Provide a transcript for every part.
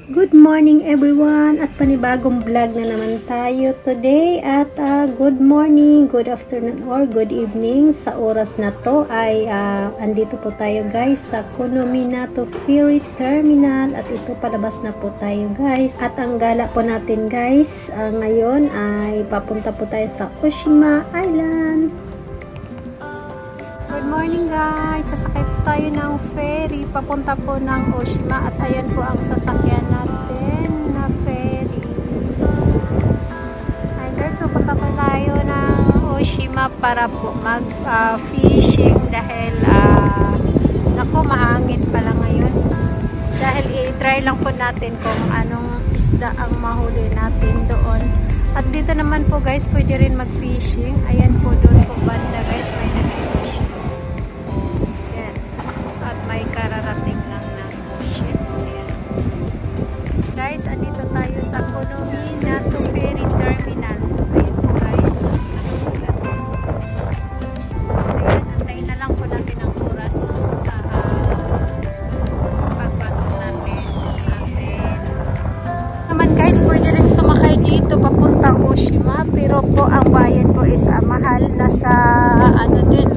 Good morning everyone at panibagong vlog na naman tayo today at good morning, good afternoon or good evening sa oras na to ay andito po tayo guys sa Kuno Minato Ferry Terminal at ito palabas na po tayo guys at ang gala po natin guys ngayon ay papunta po tayo sa Oshima Island. Good morning guys, sasakay po tayo ng ferry papunta po ng Oshima at ayan po ang sasakyan natin na ferry. Ayan guys, papunta po tayo ng Oshima para po mag fishing dahil naku, mahangin pala ngayon dahil i-try lang po natin kung anong isda ang mahuli natin doon. At dito naman po guys, pwede rin mag fishing. Ayan po doon po banda guys, may nag-fishing. May kararating lang ng ship. Ayan. Guys, andito tayo sa Kuno Minato Ferry Terminal. Ayan po guys. Nakasulat. Ayan, antayin na lang po natin ang oras sa pagpasok natin sa ferry. Naman guys, pwede rin sumakay dito papuntang Oshima. Pero po ang bayad po is mahal. Nasa ano din,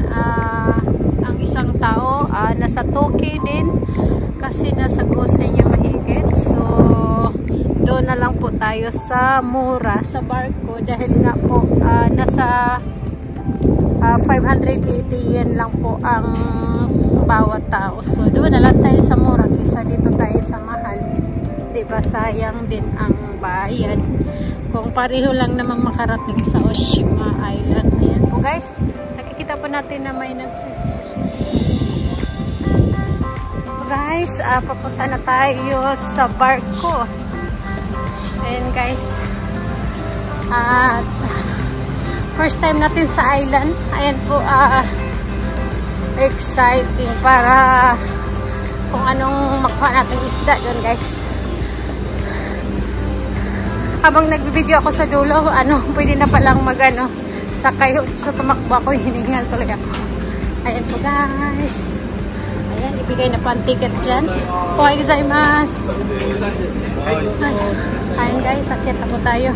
ang isang tao nasa Toki din kasi nasa Gosen niya mahigit, so doon na lang po tayo sa mura sa barko dahil nga po nasa 580 yen lang po ang bawat tao, so doon na lang tayo sa mura kaysa dito tayo sa mahal, diba? Sayang din ang bayad kung pareho lang naman makarating sa Oshima Island. Ayan po guys, nakikita po natin na may nag-fishing guys. Papunta na tayo sa barko. Ayan guys, first time natin sa island. Ayan po, exciting para kung anong makuha natin isda doon guys. Habang nag-video ako sa dulo, pwede na palang sakay. So tumakbo ako, hiningal tuloy ako. Ayan po guys, ayan, ibigay na po ang ticket dyan. Ohayo gozaimasu. Ayan guys, sakit na po tayo.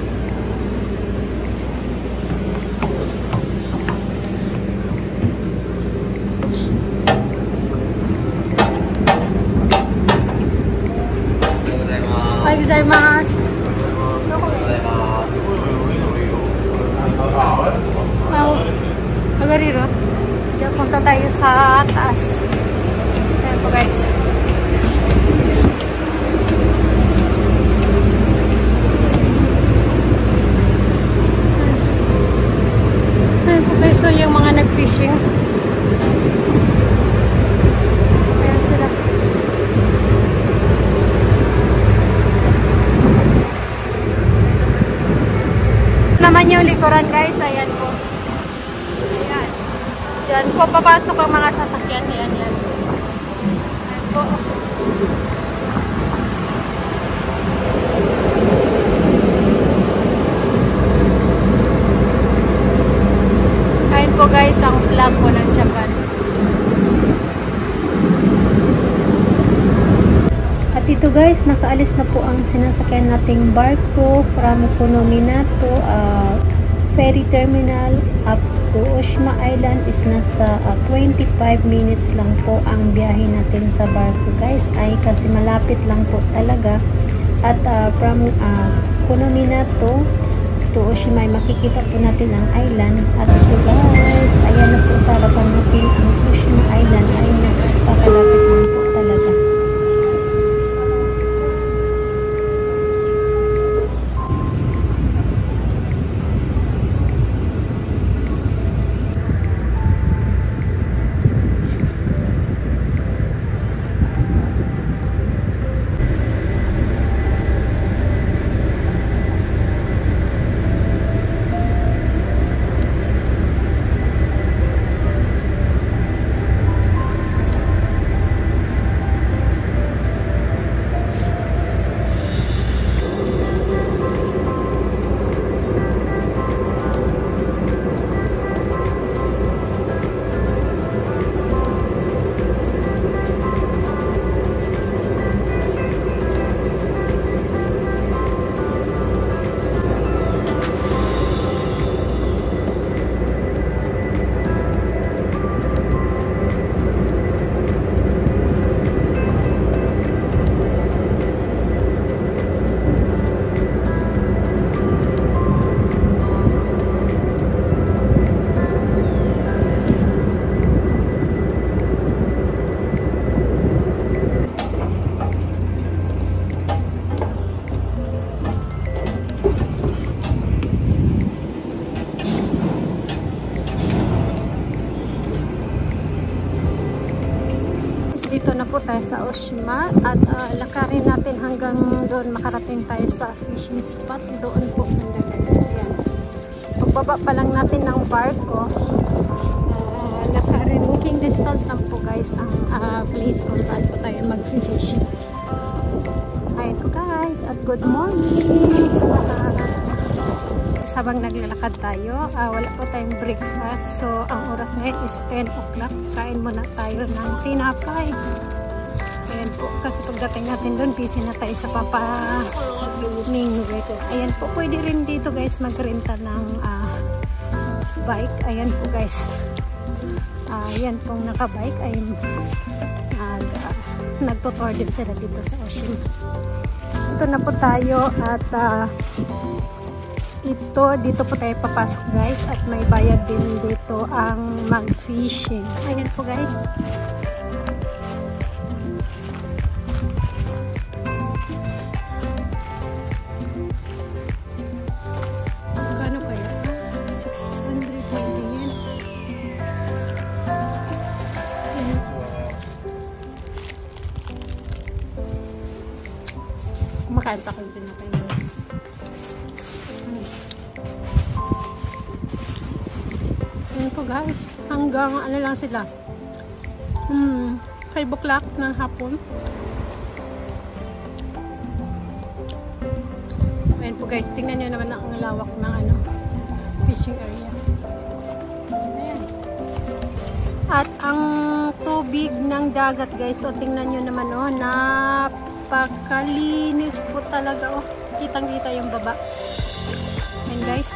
Ohayo gozaimasu. Agariro. Diyan punta tayo sa taas. Ayan po guys. Ayan po guys, so yung mga nag-fishing. Ayan sila. Naman yung likuran guys, ayan po. Ayan. Diyan po papasok ang mga sasakyan. Ayan, yan. Ayan po. Ayan po guys, ang flag po ng Japan. At ito guys, nakaalis na po ang sinasakyan nating barko from Kuno Minato Ferry Terminal up to Oshima Island is nasa 25 minutes lang po ang biyahe natin sa barko guys, ay kasi malapit lang po talaga. At from Kuno Minato to Oshima ay makikita po natin ang island. At ito guys, ayan na po sa harapan natin ang Oshima Island, ay napakalapit lang po talaga. Dito na po tayo sa Oshima at lakarin natin hanggang doon makarating tayo sa fishing spot. Doon po muna guys. Ayan. Pagbaba pa lang natin ng barko, lakarin, walking distance lang po guys ang place kung saan po tayo mag-fish. Ayan po guys, at good morning sa lahat. Sabang naglalakad tayo, wala po tayong breakfast, so ang oras ngayon is 10 o'clock. Kain muna tayo ng tinapay. Ayan po, kasi pagdating natin doon, busy na tayo sa papamingwit. Ayan po, pwede rin dito guys magrenta ng bike. Ayan po guys, ayan pong nakabike ay nagtutor din sila dito sa Oshima. Ito na po tayo at dito po tayo papasok guys at may bayad din dito ang mag-fishing. Ayan po guys. Magkano kaya? 600 yen. Kumakain pa kayo din na kayo. Ayan po guys, hanggang ano lang sila 5 o'clock ng hapon. Ayan po guys, tingnan nyo naman ang lawak ng fishing area. Ayan. At ang tubig ng dagat guys, so tingnan nyo naman napakalinis po talaga. Kitang kita yung baba. And guys,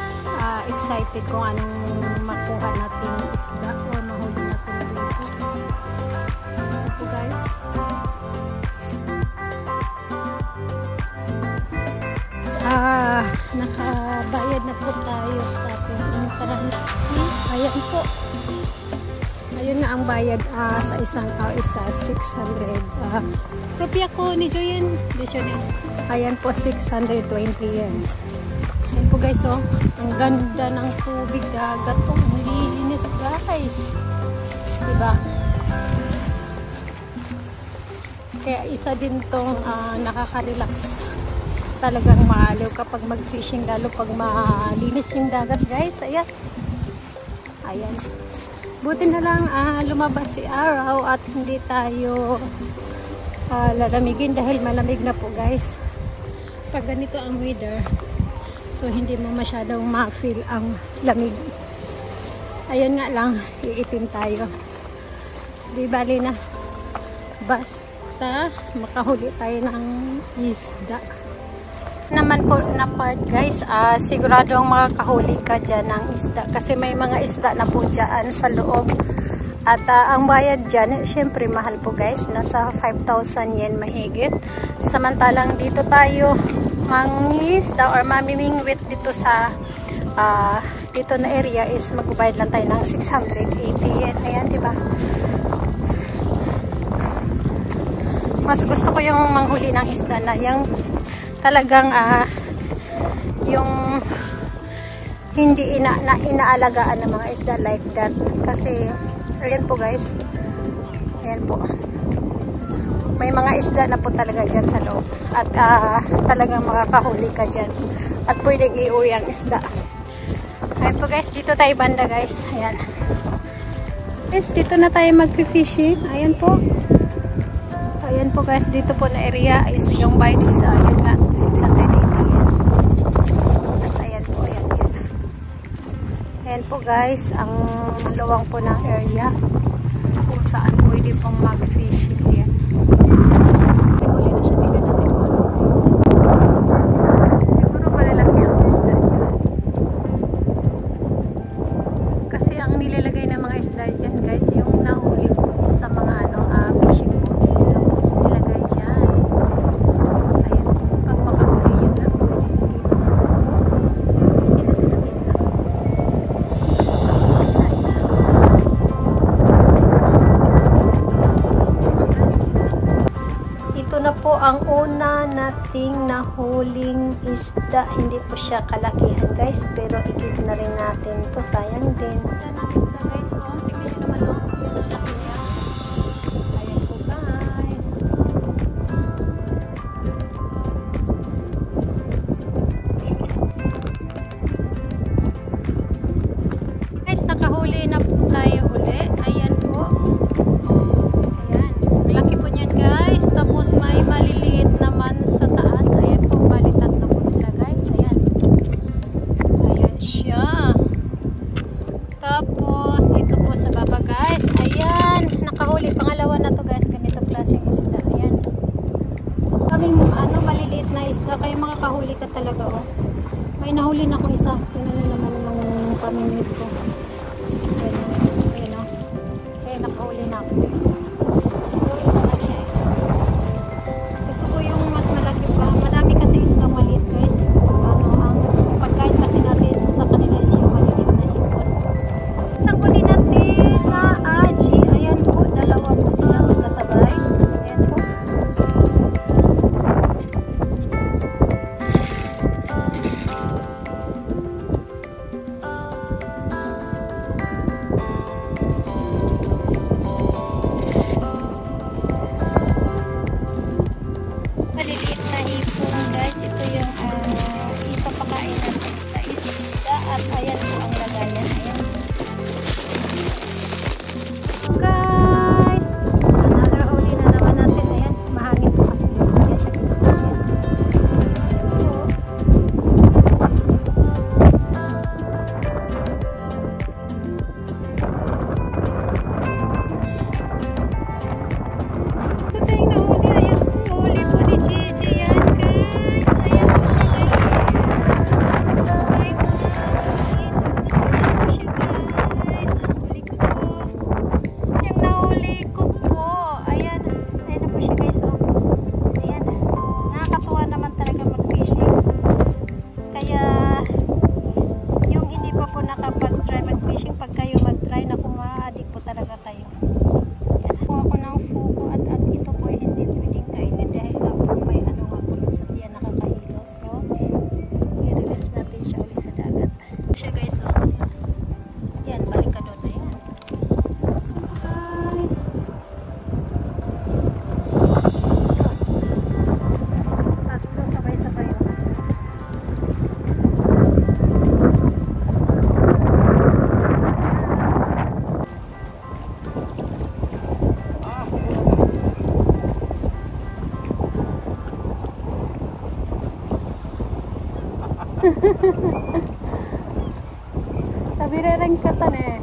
excited kung anong makuha natin isda o mahuli natin dito. Ito guys. Nakabayad na po tayo sa ating entrance fee. Ayan po. Ayun na ang bayad sa isang tao isa 600 rupiah ko ni Joyen. Ayan po 620 yen. Ayan po guys, ang ganda ng tubig dagat po, ang linis guys, diba? Kaya isa din tong nakaka-relax, talagang maaliw kapag mag-fishing, lalo pag malinis yung dagat guys. Ayan, ayan, buti na lang lumabas si araw at hindi tayo lalamigin dahil malamig na po guys pag ganito ang weather. So, hindi mo masyadong ma-feel ang lamig. Ayun nga lang, iitim tayo. Di bali na. Basta, makahuli tayo ng isda. Naman po na part guys, siguradong makakahuli ka dyan ng isda. Kasi may mga isda na po dyan sa loob. At ang bayad dyan, syempre mahal po guys. Nasa 5,000 yen mahigit. Samantalang dito tayo mangingisda or mamimingwit dito sa dito na area is magbabayad lang tayo ng 680 yen. Ayan, diba? Mas gusto ko yung manghuli ng isda na yung talagang yung hindi inaalagaan ng mga isda like that. Kasi ayan po guys, ayan po, may mga isda na po talaga dyan sa loob at talagang makakahuli ka dyan at pwedeng iuwi ang isda. Ayan po guys, dito tayo banda guys. Ayan guys, dito na tayo mag-fishing. Ayan po, ayan po guys, dito po na area is yung bayad is yun nga 680 at ayan po, ayan. Ayan po guys, ang luwang po ng area kung saan pwede pong mag-fishing. Ayan, may huli na siya, tingnan natin kung ano. Siguro malalaki ang isda dyan kasi ang nilalagay ng mga isda dyan guys, yung nahuli sa mga fishing boat, tapos nilagay dyan. Ayan, pag makahuli yun na pwede. Hindi natin nakita. Ito na po ang una nating nahuling isda. Hindi po siya kalakihan guys, pero i-keep na rin natin to, sayang din. Yan ang isda guys, tingnan nyo naman yung laki niya. Ayan po guys. sa baba guys. Ayan, nakahuli. Pangalawa na to guys. Ganito klaseng isda. Ayan. Kaming maliliit na isda. Kaya makakahuli ka talaga oh. May nahuli na akong isa. Tingnan nyo naman yung pamimit ko. Ayan o. Kaya nakahuli na ako. Pero isa na siya. Gusto ko yung mas malaki pa. Madami kasi isda maliit guys. Ang pagkain kasi natin sa kanila is yung maliliit na hipon. Isang huli natin na aji. Ayan po. Dalawa po sila magkasabay. Ayan po. Maliliit na hipon guys. Ito yung ipapakain natin sa isda. At ayan po ang lagayan. Ayan. So guys, another huli na naman natin. Ayan, mahangin po kasi yung kaya siya guys. Ayan. Ito tayong nahuli. Ayan po, huli po ni Gigi yan guys. Ayan po siya guys. Slime guys. Ayan po siya guys. Ang huli ko po. Yung nahuli ko po. Ayan. Ayan na po siya guys. Oh. Ayan. Nakakatuwa naman talaga mag-fishing. Kaya yung hindi pa po nakapag-try mag-fishing, pag kayo mag-try na kumaadik po talaga kayo. Ayan. Po ako ng fugo at ito po ay hindi pwedeng kainin dahil nga po may ano nga po sa tiyan nakakahilo. So, i-release natin siya ulit sa dagat. Siya guys, oh. Yan, balik ka doon. Ayan. Guys. Tatlo sabay-sabay. Oh. Tabirerang katan eh.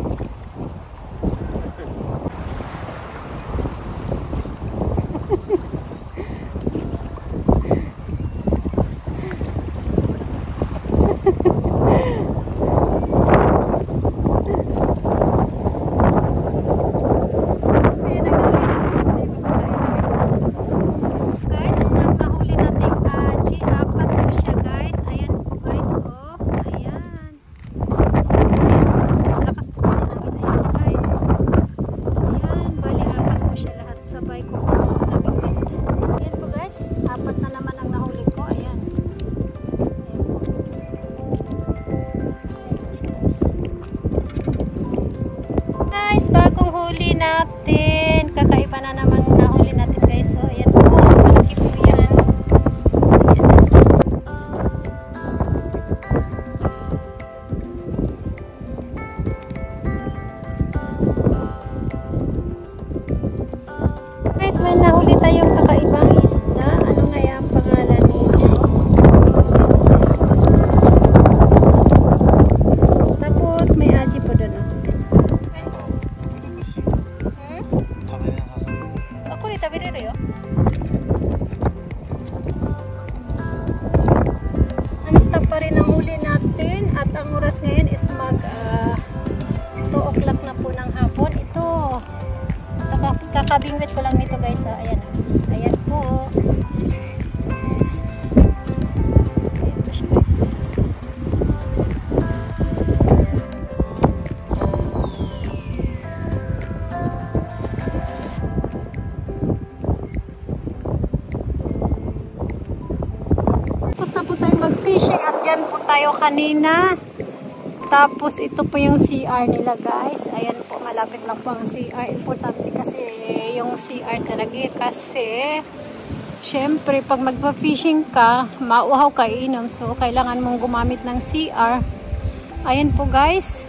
Guys, nahuli nating aji. Apat po siya guys. Ayan po guys. Oh, ayan. Lakas po kasi hangin. Ayan guys. Ayan, bali apat po siya lahat. Sabay ko po nabingwit. Ayan po guys. Apat na naman ang nahuli ko. Ayan. Ayan po. Guys, bagong huli natin. Kakaiba na naman nahuli natin guys. So, ayan po. Malaki po yan. Ayan. Guys, may nahuli tayong kakaibang isda. Ano nga yung pangalan nito? Tapos may aji po doon. Ako rin tabi rin yun. Non-stop pa rin ang huli natin. At ang oras ngayon is mag 2 o'clock na po ng hapon. Ito. Kakabingwit ko lang nito guys. So, ayan. Ayan po. Ayan po siya guys. Tapos na po tayo mag-fishing at dyan po tayo kanina. Tapos ito po yung CR nila guys. Ayan po, malapit lang po ang CR. Importante kasi yung CR talaga kasi syempre pag magpa-fishing ka, mauhaw ka inom. So kailangan mong gumamit ng CR. Ayan po guys.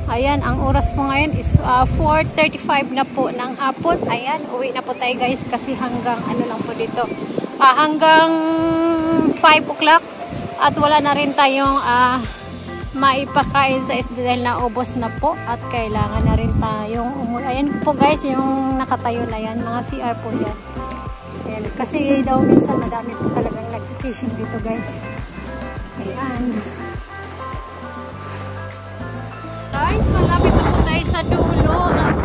Ayan, ang oras po ngayon is 4:35 na po ng hapon. Ayan, uwi na po tayo guys kasi hanggang ano lang po dito. Hanggang 5 o'clock at wala na rin tayong maipakain sa isda dahil naubos na po at kailangan na rin tayong umuwi. Ayan po guys, yung nakatayo na yan, mga CR po yan. Ayan, kasi daw minsan madami po talagang nag-fishing dito guys. Ayan. Guys, malapit na po tayo sa dulo at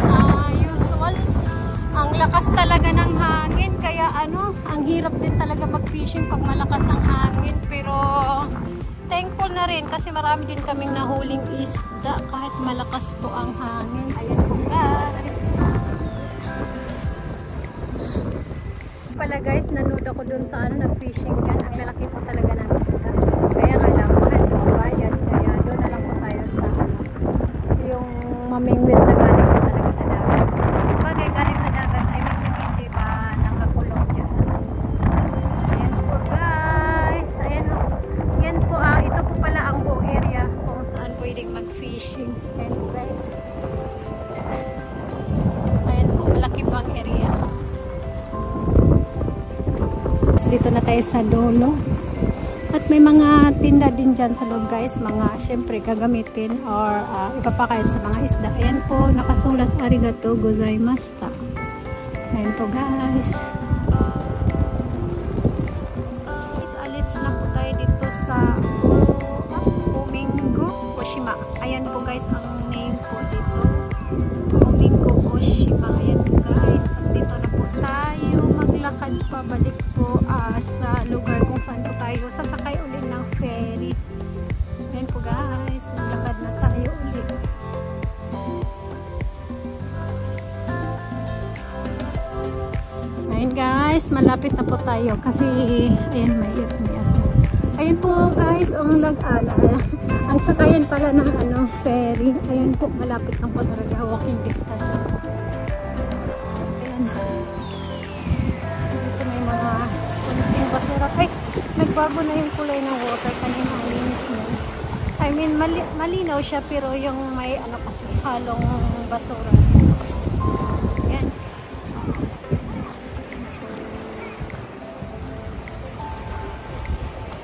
usual, ang lakas talaga ng hangin kaya ang hirap din talaga mag-fishing pag malakas ang hangin, pero thankful na rin kasi marami din kaming nahuling isda kahit malakas po ang hangin. Ayan po guys. Pala guys, nanood ako dun sa nag-fishing yan. Ang lalaki po talaga ng isda. Kaya kailangan mahal po bayad. Kaya doon na lang po tayo sa yung mamingwit na galing po talaga sa dagat. Bagay galing sa dagat ay hindi ba nakakulong dyan. Ayan po guys. Ayan o. Yan po ito po pala ang buong area kung saan pwedeng mag-fishing. Ayan po guys. Ayan po, malaki po ang area. Dito na tayo sa dulo. At may mga tinda din dyan sa loob guys. Mga syempre gagamitin or ipapakain sa mga isda. Ayan po, nakasulat arigato gozaimashita. Ayan po guys. Alis na po tayo dito sa Umingo Oshima. Ayan po guys ang name po dito. Umingo Oshima. Ayan po guys. At dito na po tayo maglakad pabalik po sa lugar kung saan po tayo sasakay ulit ng ferry. Ayan po guys, maglakad na tayo ulit. Ayan guys, malapit na po tayo kasi ayan may aso. Ayan po guys, ang lag-ala. Ang sakayan pala ng ferry. Ayan po, malapit lang po talaga, walking distance lang po. Basura. Ay, nagbago na yung kulay ng water. Kanina ang linis mo. I mean, malinaw siya pero yung may kasi halong basura. Yan.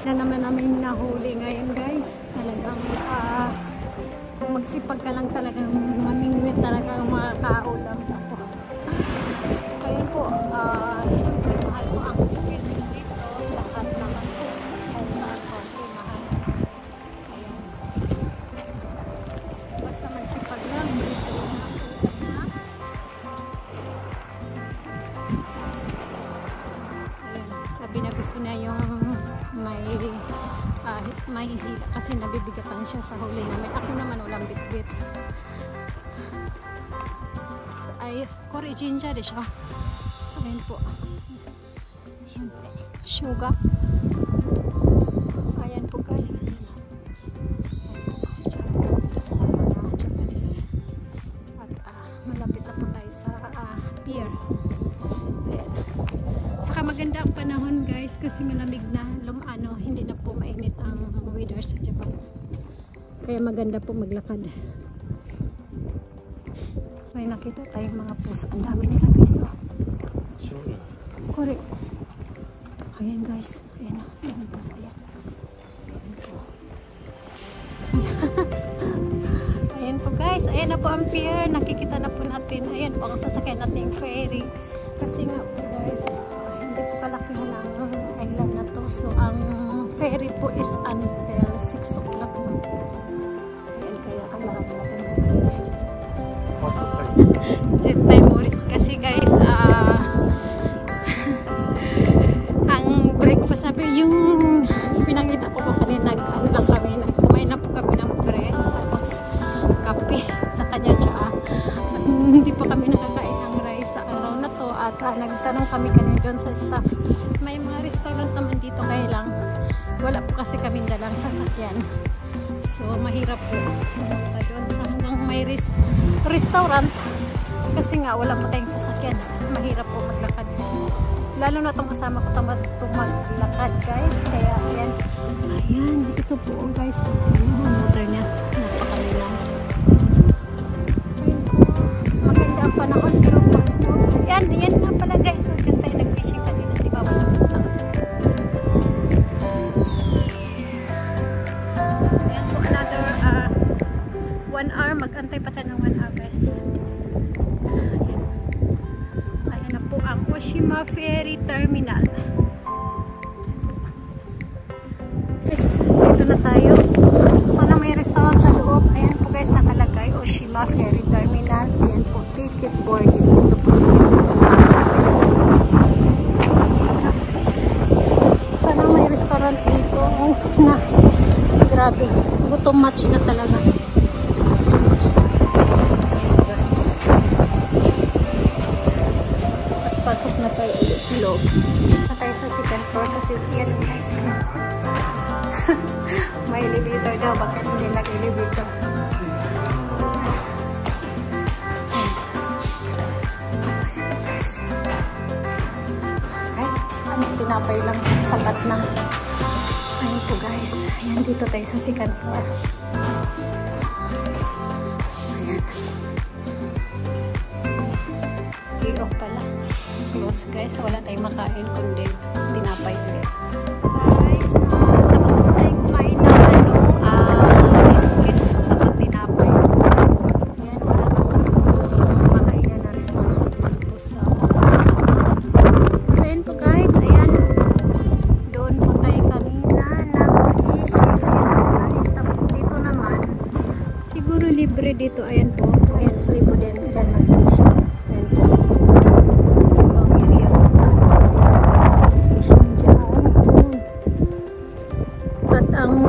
Na naman namin nahuli ngayon guys. Talagang magsipag ka lang talaga, mamingwit talaga makakaulam ka po. Ayun po, syempre mahal po ang expenses dito. Lahat naman po. Kahit saan po mahal. Ayan. Basta magsipag lang. Dito na. Ayan. Sabi na gusto na yung may hila kasi nabibigatan siya sa huli namin. Ako naman walang bitbit. Ay, kore jinja de siya. Ayan po. Sugar. Ayan po guys. Ayan po. Sa mga Japanese. At malapit na po tayo sa pier. Ayan. Saka maganda ang panahon guys kasi malamig na. Hindi na po mainit ang weather sa Japan. Kaya maganda po maglakad. May nakita tayong mga pusa. Ang dami nila guys. Sure. Correct. Ayan guys. Ayan na. Ayan pusa. Ayan. Ayan po. Ayan po guys. Ayan na po ang pier. Nakikita na po natin. Ayan po ang sasakyan natin ferry. Kasi nga po guys, hindi po kalakihan ang island na to. So ang ferry po is until 6 o'clock na po. Ayan, kaya kailangan natin set time mo rin. Kasi guys, ang breakfast na po, yung pinakita ko po kanina, lang kami, kumain na po kami ng bread, tapos kape sa kanya tsaa. At hindi pa kami nakakain ng rice sa araw na to. At nagtanong kami kanina doon sa staff. May mga restaurant naman dito, kaya lang wala po kasi kaming dalang sasakyan. So mahirap po pumunta doon sa hanggang may restaurant kasi nga wala po tayong sasakyan. Mahirap po maglakad. Lalo na itong kasama ko maglakad guys. Kaya ayan. Ayan. Ito po guys. Ang motor niya. Napakalinaw. Ayan po. Maganda ang panahon. Pero po. Ayan. Ayan nga pala guys. Maganda tayo nag-fishing kanina. Di ba wala po? Ayan po. Another Oshima Ferry Terminal. Yes, dito na tayo. Sana may restaurant sa loob. Ayan po guys, nakalagay Oshima Ferry Terminal. Ayan po, ticket boarding. Dito po sa sana may restaurant dito. Oh, na. Grabe. Gutom match na talaga. Guys. At pasok na tayo ulit sa loob. Na tayo sa second floor kasi yan guys. May elevator daw. Bakit hindi nag-elevator? Guys. Okay. Ano, tinapay lang. Sabat na. Ayun po guys. Ayan, dito tayo sa second floor. Ayan. I-off pala. Close guys. Wala tayong makain kundi tinapay ulit. Guys, tapos na po tayong kumain ng biscuit sa tinapay. Ayan, wala nang makainan na restaurant dito po sa at ayan po guys. Ayan. Doon po tayo kanina nag-fishing. Tapos dito naman siguro libre dito. Ayan po. Ayan, free po din. Ayan, mag-fishing. Ayan po. Ibang area po sa fishing dyan. At ang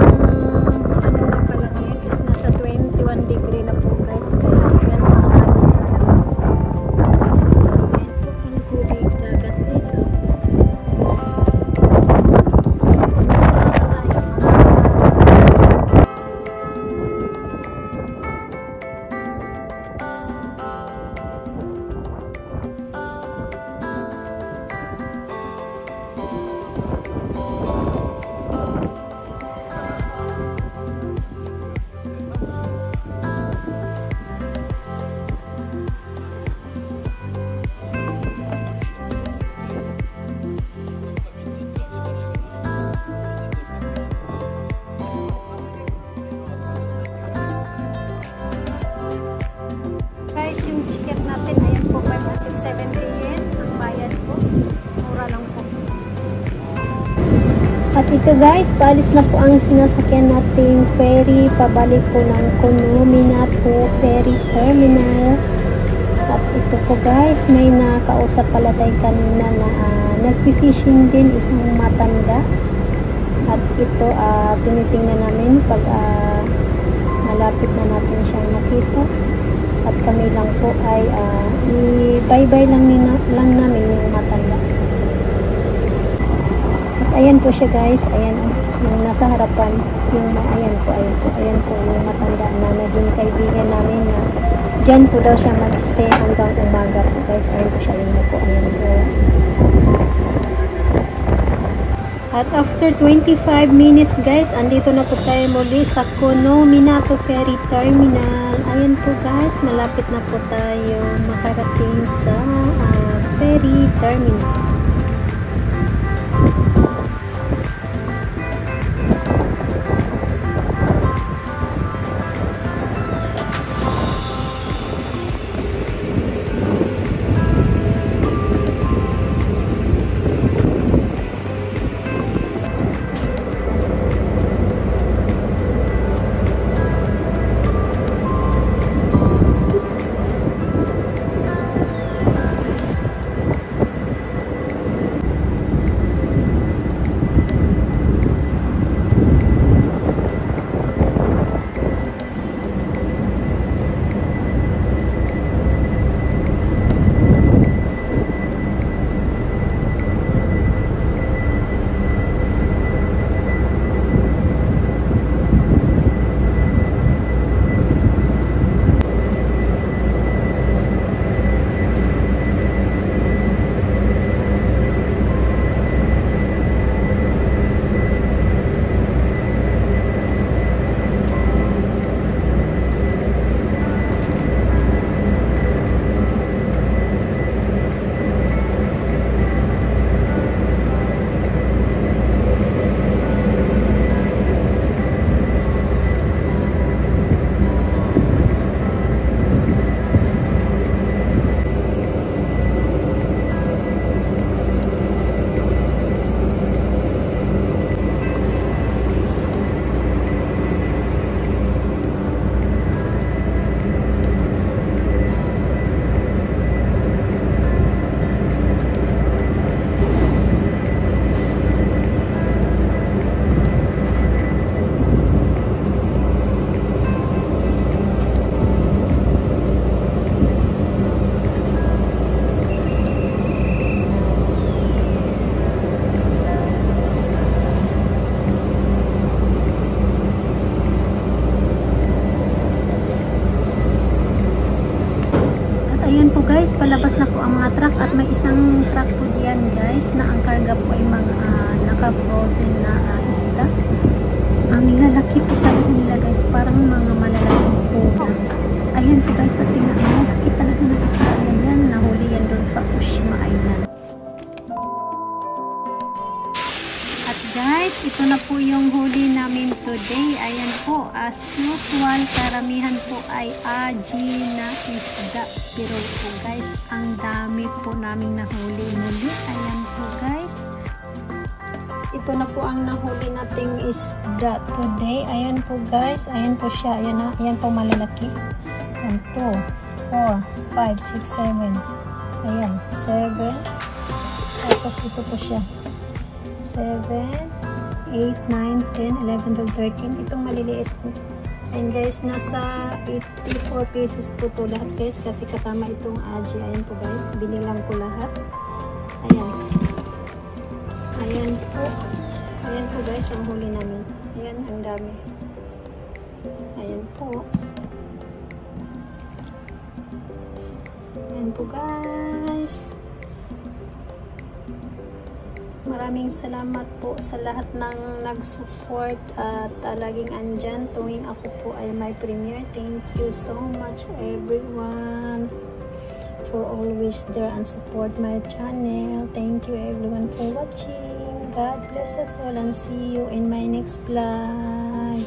ano nga pala ngayon is nasa 21 degree na po guys. Kaya yan maaari. Ayan po ang tubig dagat guys. Guys, yung chicken natin, ayan po, 570 yen. Ang bayad po, mura lang po. At ito guys, paalis na po ang sinasakyan nating ferry. Pabalik po ng Kono Minato Ferry Terminal. At ito po guys, may nakausap pala tayo kanina na nagpi-fishing din isang matanda. At ito, tinitingnan namin pag malapit na natin siyang nakita. At kami lang po ay i-bye-bye lang namin yung matanda. At ayan po siya guys. Ayan yung nasa harapan. Ayan po yung matanda na naging kaibigan namin na dyan po daw siya mag-stay hanggang umaga po guys. Ayan po siya yung po. Ayan po. At after 25 minutes guys, andito na po tayo muli sa Kono Minato Ferry Terminal. Ayan po guys, malapit na po tayo makarating sa ferry terminal. ayan po guys, palabas na po ang mga truck at may isang truck po diyan guys na ang karga po ay mga naka-frozen na isda. Ang lalaki po talaga nila guys, parang mga malalaking po. Ayan po guys, at tingnan mo, lalaki talaga ng isda na yan. Nahuli yan doon sa Oshima Island. At guys, ito na po yung huli namin today. Ayan po, as usual, karamihan po ay aji na isda. Pero po guys, ang dami po namin nahuli muli. Ayan po guys. Ito na po ang nahuli nating isda today. Ayan po guys, ayan po siya. Ayan na, ayan po malalaki. 1, 2, 4, 5, 6, 7. Ayan, 7. Tapos ito po siya. 7, 8, 9, 10, 11, 12, 13. Itong maliliit po. And guys, nasa 84 pieces po to lahat guys. Kasi kasama itong aji. Ayan po guys. Binilang ko lahat. Ayan. Ayan po. Ayan po guys, ang huli namin. Ayan, ang dami. Ayan po. Ayan po guys. Maraming salamat po sa lahat ng nag-support at laging andyan tuwing ako po ay may premiere. Thank you so much everyone for always there and support my channel. Thank you everyone for watching. God bless us all and see you in my next vlog.